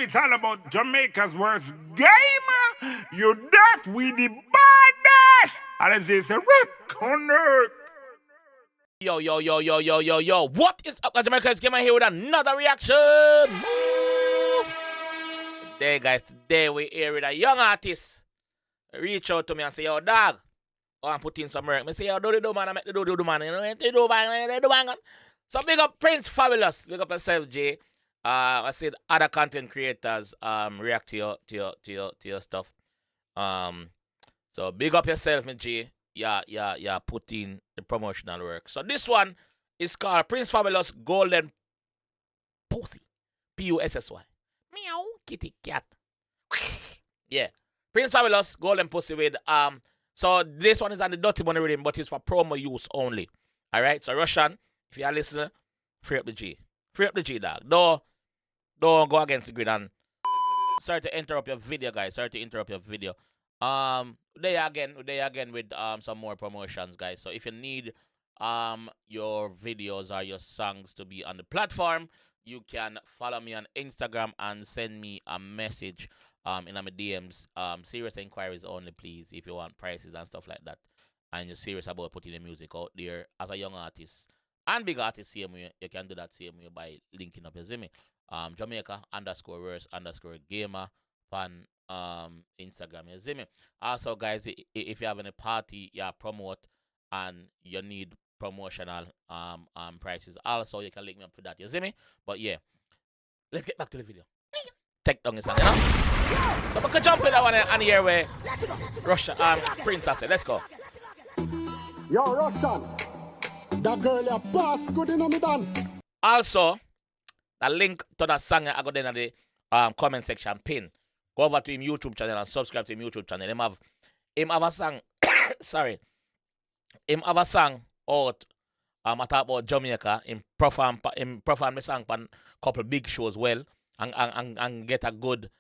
it's all about Jamaica's worst game. You deaf, we the baddest. And as they say, connect. Yo. What is up, Jamaica's Gamer here with another reaction? Move! Today, guys, we here with a young artist. Reach out to me and say, yo, dog, I want to put in some work. I say, yo, do man, I make the do man. You know, do man. So big up Prince Fabulous. Big up yourself, Jay. I said other content creators react to your stuff. So big up yourself, me G. Yeah, put in the promotional work. So this one is called Prince Fabulous Golden Pussy. Pussy. Meow, kitty cat. Yeah. Prince Fabulous Golden Pussy with so this one is on the Dirty Money Rhythm, but it's for promo use only. Alright, so Russian, if you are listening, free up the G. Free up the G, dog. Don't go against the grid. And sorry to interrupt your video, guys. They again with some more promotions, guys. So if you need your videos or your songs to be on the platform, you can follow me on Instagram and send me a message in my DMs. Serious inquiries only, please, if you want prices and stuff like that, and you're serious about putting the music out there as a young artist and big artist. Same way, you can do that same way by linking up your Zimmy. Jamaica_verse_gamer on Instagram, you see me. Also, guys, if you have any party you promote and you need promotional prices, also you can link me up for that, you see me. But yeah, let's get back to the video. Take down this one, you know. So we can jump in that one and here where Russia Prince I said, let's go. Yo, Russian, that girl you pass good in me done. Also, the link to that song I got in the comment section pin. Go over to him YouTube channel and subscribe to him YouTube channel. Him have a song. Sorry. Him have a song out. I talk about Jamaica. Him perform the song on couple big shows well and get a good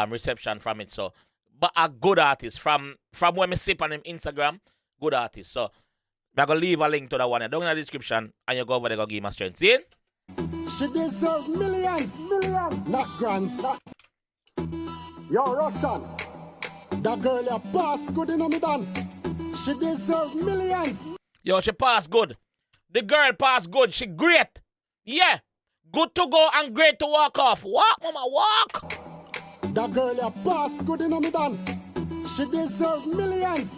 reception from it. So, but a good artist from when me see on him Instagram, good artist. So, I'm gonna leave a link to that one down in the description and you go over there go give him a strength. See? She deserves millions, not grants. Yo, Russian, that girl you pass good in me done. She deserves millions. Yo, she pass good. The girl pass good. She great. Yeah. Good to go and great to walk off. Walk, mama, walk. That girl you pass good in me done. She deserves millions,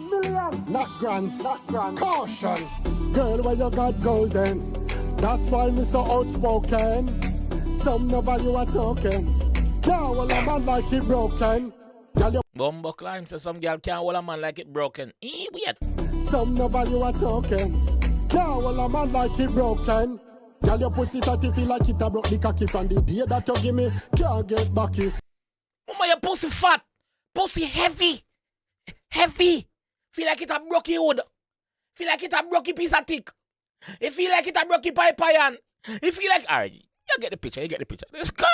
not grants. Caution. Girl, where you got golden. That's why me so outspoken. Some no value a token. Can't hold a man like it broken. Bumbo Klein says some girl can't hold a man like it broken. Weird. Some no value a token. Can't hold a man like it broken. Girl, your pussy tatty feel like it a broke the cocky from the day that you give me. Can't get back it. Mama, your pussy fat. Pussy heavy. Feel like it a broke wood. Feel like it a broke piece of thick. It feel like it a broke pipe iron. It feel like... Alright, you get the picture. Let's go!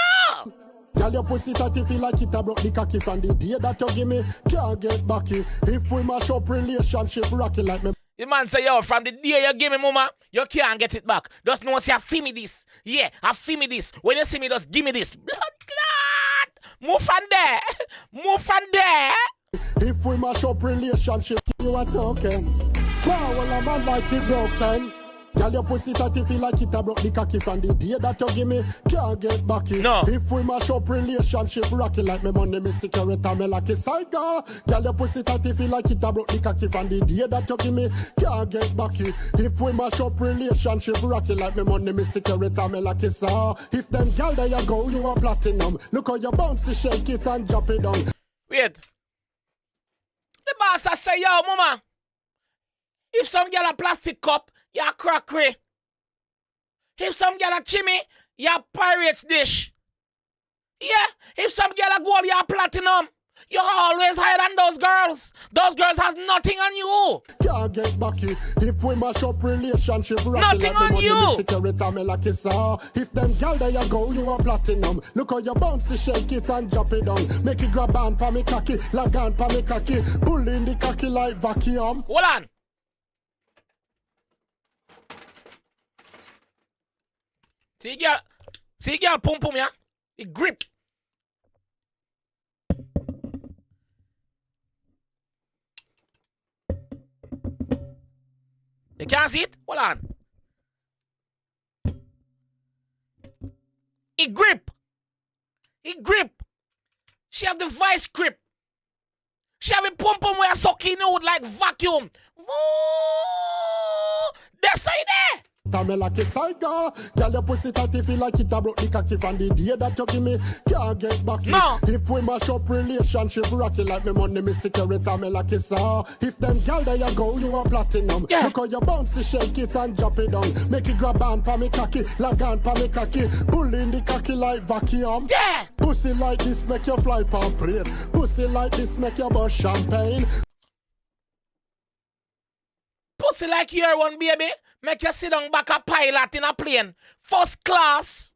Girl, your pussy tatty feel like it a broke the cocky from the day that you give me. Can't get back it. If we mash up relationship rocky like me. The man say, yo, from the day you give me, mama, you can't get it back. Just know, say, I feel me this. Yeah, I feel me this. When you see me, just give me this. Blood clot! Move from there. If we mash up relationship, you are talking. Can't hold a man like it broken. Girl, your pussy tatty feel like it a broke the cocky from the day that you give me. Can't get back it. No. If we mash up relationship rocky like me money, me security, me like a psycho. Girl, your pussy tatty feel like it a broke the cocky from the day that you give me. Can't get back it. If we mash up relationship rocky like me money, me security, me like a saw. If them girl there you go, you are platinum. Look how you bounce, shake it and drop it down. Wait. The boss I say, yo, mama. If some girl a plastic cup, you a crockery. If some girl a chimney, you a pirate's dish. Yeah, if some girl a gold, you a platinum. You're always higher than those girls. Those girls has nothing on you. Can't get back it. If we mash up relationship nothing like on you. Security, me like a saw. If them girl there you go, you are platinum. Look how you bounce, shake it and drop it down. Make it grab on pa me cocky, lag on pa me cocky. Pull in the cocky like vacuum. Hold on. See girl, pum pum, yeah? It grip. You can't see it? Hold on. He grip. He grip. She have the vice grip. She have a pum pum where sucking out like vacuum. That's how there. Tell me like a _, girl, your pussy tight, feel like it a broke the cocky from the day that you give me, can't get back. No. If we mash up relationship, rocky like me money, me security, tell me like a _. If them girl there you go, you are platinum. Yeah. Because you bounce to shake it and drop it down. Make it grab on pa me cocky, lag on pa me cocky, pull in the cocky like vacuum. Yeah. Pussy like this make you fly pan plane. Pussy like this make you bust champagne. Pussy like your one, baby. Make you sit down back a pilot in a plane. First class.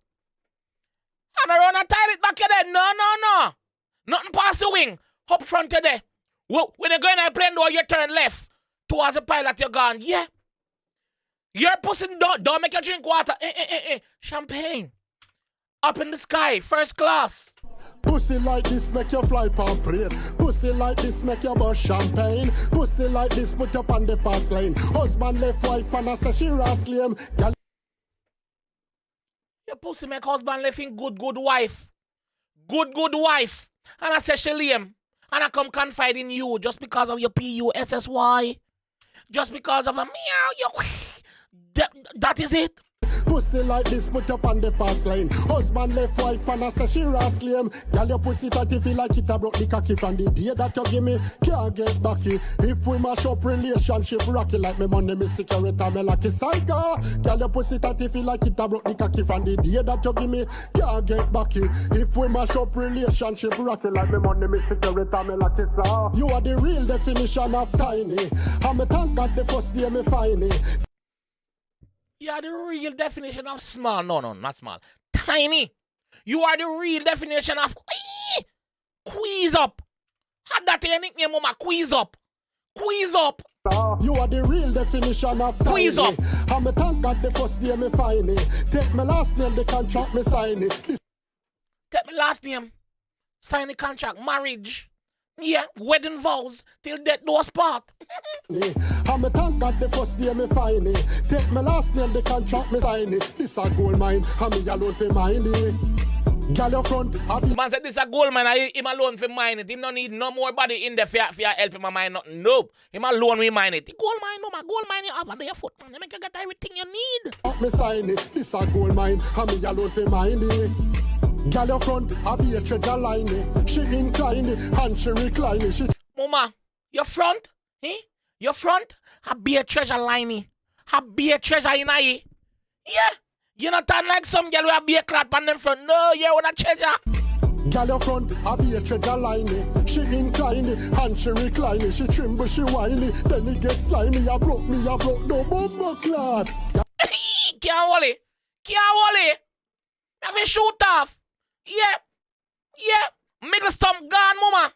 And around a toilet back there. No. Nothing past the wing. Up front there. Well, when you go in a plane door, you turn left. Towards the pilot, you're gone. Yeah. Your pussy don't make you drink water. Champagne. Up in the sky. First class. Pussy like this make you fly pan plane. Pussy like this make you bust champagne. Pussy like this put up on the fast lane. Husband left wife and I say she raslim. Your pussy make husband left in good wife. Good wife. And I say she lame. And I come confide in you just because of your PUSSY. Just because of a meow. That is it. Pussy like this put up on the fast lane. Husband left wife and I say she raslim. Girl your pussy tight feel like it a broke the cocky from the day that you give me, can't get backy. If we mash up relationship rocky like me money me security me like a psycho. Girl your pussy tight feel like it a broke the cocky from the day that you give me, can't get backy. If we mash up relationship rocky like me money me security me like a psycho. You are the real definition of tiny. And me thank God the first day me find it. You are the real definition of small. No, not small. Tiny. You are the real definition of squeeze up. Had that your nickname, mama? Squeeze up. Squeeze up. You are the real definition of tiny. Squeeze up. And me thank God the first day me find it. Take my last name, the contract me sign it. Take my last name. Sign the contract. Marriage. Yeah, wedding vows till death do us part. And me thank God the first day me find it. Take my last name, the contract me sign it. This a gold mine, and me alone for mine it. Girl your front, man said this a gold mine, and him alone for mine it. Him don't need no more body in there for help him mine nothing. Nope, him alone we mine it. Gold mine, no man, gold mine you have under your foot, man. They make you get everything you need. Me sign it. This a gold mine, and me alone for mine it. Girl your front, I be a treasure line. She incline and she recline. She Mama, your front, your front, I be a treasure line. I be a treasure in I. Yeah, you not turn like some girl who have be a clap on them front. No, you want a treasure. Girl your front, I be a treasure line. She incline and she recline. She tremble, she whiny. Then it gets slimy. I broke no bumbo clad. Can't hold it. Have a shoot off. Yeah. Middle stump gone, mama.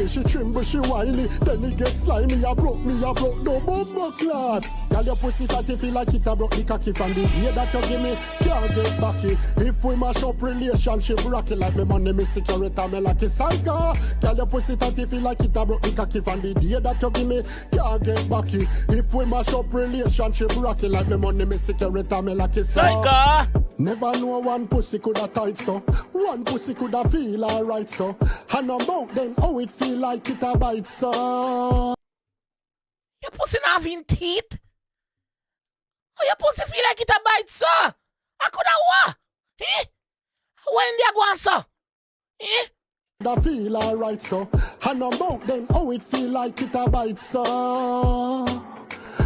She tremble, she whiny, then it gets slimy. I broke no bumbo clad. Girl, your pussy tight feel like it a broke the cocky from the day that you give me, can't get backy. If we mash up relationship rocky like me money, me security, me like a psycho. Girl, your pussy tight feel like it a broke the cocky from the day that you give me, can't get backy. If we mash up relationship rocky like me money, me security, me like a psycho. Never know one pussy coulda tight so, one pussy coulda feel alright so, and about then how it feel like it a bite so. Your pussy not having teeth? How your pussy feel like it a bite so? I coulda what? When they go on so? That feel alright so, and about then how it feel like it a bite so.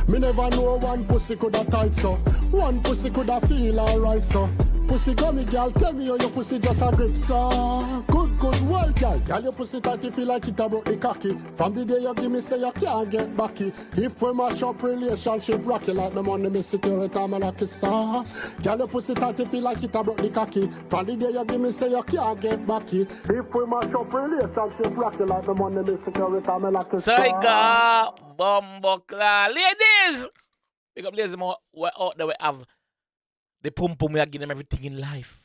Me never know one pussy coulda tight so, one pussy coulda feel alright so. Pussy gummy girl, tell me how your pussy just a grip so. Good, well girl, your pussy tight you feel like it a broke the cocky. From the day you give me say you can't get backy. If we mash up relationship rocky like me money, me security, me like it so. Girl, your pussy tight you feel like it a broke the cocky. From the day you give me say you can't get backy. If we mash up relationship rocky like me money, me security, me like it so. Saiga, Bumbo Clan. Ladies! Big up ladies more out there we have the pum pum, we are giving them everything in life.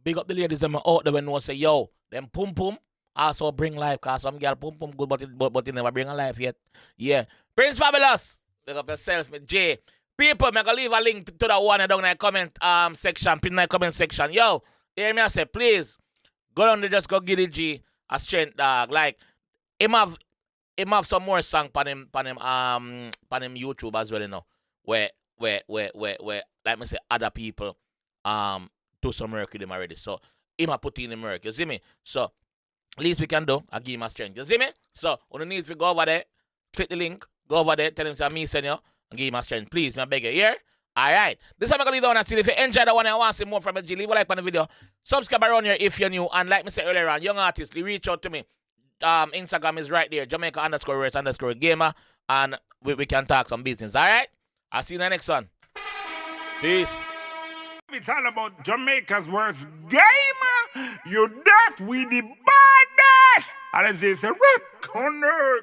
Big up the ladies them out there we know say, yo, them pum pum also bring life, cause some girl pum pum good but it never bring a life yet. Yeah. Prince Fabulous. Big up yourself, me J. People, I'm gonna leave a link to that one down in the comment section, pin in the comment section. Yo, hear me I say, please, go down there, just go give the G a strength, dog. Like, him have some more song on him YouTube as well, you know. Where like me say, other people do some work with him already. So him a put in the work, you see me? So least we can do, I give him a strength. You see me? So on the needs we go over there, click the link, go over there, tell him say me send you, and give him a strength. Please, me beg you, here. Alright. This time I'm gonna leave that one and see if you enjoy that one and want to see more from me, leave a like on the video. Subscribe around here if you're new, and like me said earlier on, young artists, reach out to me. Instagram is right there, Jamaica_gamer, and we can talk some business. Alright? I'll see you in the next one. Peace. It's all about Jamaica's worst gamer. You deaf with the baddest. And it's a rip corner.